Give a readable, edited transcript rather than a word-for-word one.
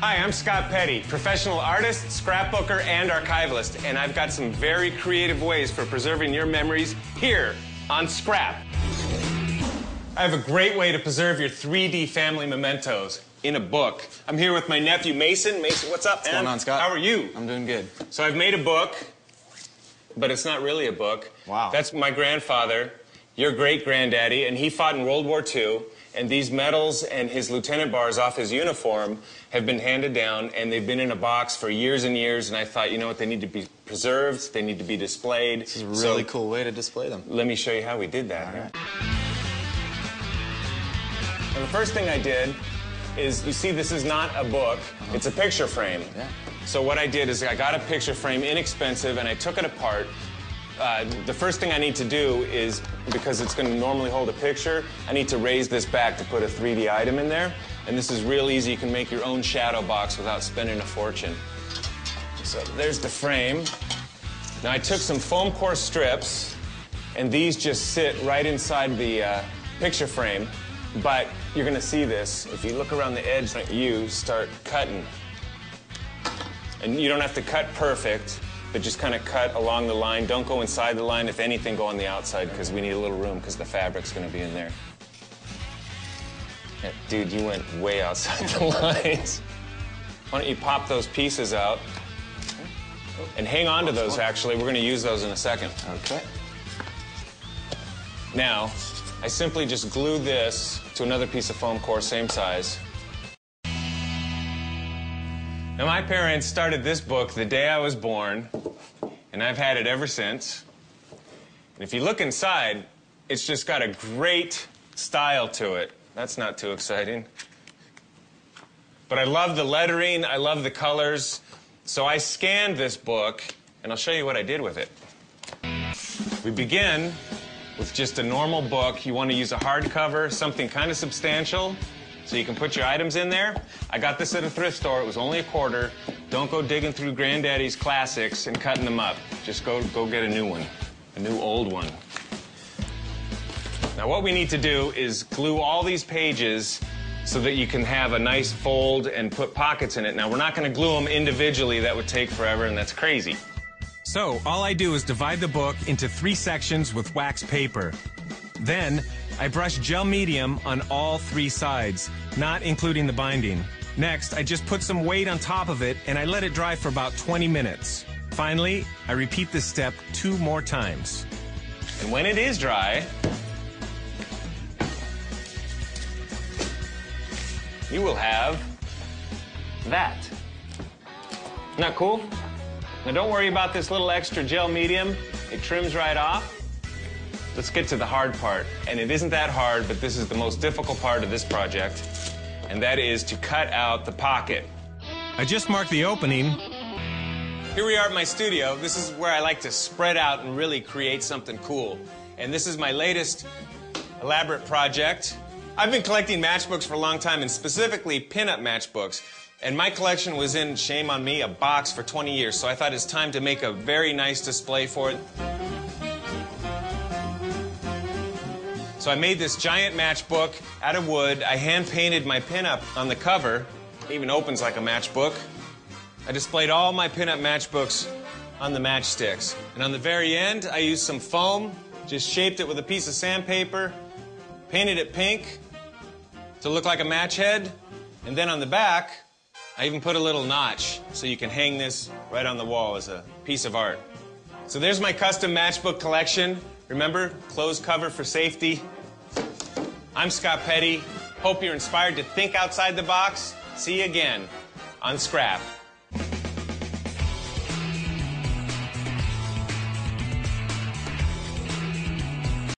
Hi, I'm Scott Petti, professional artist, scrapbooker, and archivalist, and I've got some very creative ways for preserving your memories here on Scrap. I have a great way to preserve your 3D family mementos in a book. I'm here with my nephew, Mason. Mason, what's up, man? What's going on, Scott? How are you? I'm doing good. So I've made a book, but it's not really a book. Wow. That's my grandfather, your great-granddaddy, and he fought in World War II. And these medals and his lieutenant bars off his uniform have been handed down, and they've been in a box for years and years, and I thought, you know what, they need to be preserved, they need to be displayed. This is a really cool way to display them. Let me show you how we did that. All right. Well, the first thing I did is, you see this is not a book, it's a picture frame. Yeah. So what I did is I got a picture frame, inexpensive, and I took it apart. The first thing I need to do is, because it's going to normally hold a picture, I need to raise this back to put a 3D item in there. And this is real easy. You can make your own shadow box without spending a fortune. So there's the frame. Now I took some foam core strips, and these just sit right inside the picture frame. But you're going to see this. If you look around the edge, you start cutting. And you don't have to cut perfect, but just kind of cut along the line. Don't go inside the line. If anything, go on the outside, because we need a little room, because the fabric's going to be in there. Yeah, dude, you went way outside the lines. Why don't you pop those pieces out? And hang on to those, actually. We're going to use those in a second. Okay. Now, I simply just glue this to another piece of foam core, same size. Now, my parents started this book the day I was born, and I've had it ever since. And if you look inside, it's just got a great style to it. That's not too exciting. But I love the lettering, I love the colors. So I scanned this book, and I'll show you what I did with it. We begin with just a normal book. You want to use a hardcover, something kind of substantial, so you can put your items in there. I got this at a thrift store. It was only $1. Don't go digging through Granddaddy's classics and cutting them up. Just go get a new one, a new old one. Now what we need to do is glue all these pages so that you can have a nice fold and put pockets in it. Now we're not going to glue them individually. That would take forever, and that's crazy. So all I do is divide the book into 3 sections with wax paper. Then I brush gel medium on all 3 sides, not including the binding. Next, I just put some weight on top of it, and I let it dry for about 20 minutes. Finally, I repeat this step 2 more times. And when it is dry, you will have that. Isn't that cool? Now don't worry about this little extra gel medium. It trims right off. Let's get to the hard part. And it isn't that hard, but this is the most difficult part of this project, and that is to cut out the pocket. I just marked the opening. Here we are at my studio. This is where I like to spread out and really create something cool. And this is my latest elaborate project. I've been collecting matchbooks for a long time, and specifically pinup matchbooks. And my collection was in, shame on me, a box for 20 years. So I thought it's time to make a very nice display for it. So I made this giant matchbook out of wood. I hand-painted my pinup on the cover. It even opens like a matchbook. I displayed all my pinup matchbooks on the matchsticks. And on the very end, I used some foam, just shaped it with a piece of sandpaper, painted it pink to look like a match head. And then on the back, I even put a little notch so you can hang this right on the wall as a piece of art. So there's my custom matchbook collection. Remember, closed cover for safety. I'm Scott Petti. Hope you're inspired to think outside the box. See you again on Scrap.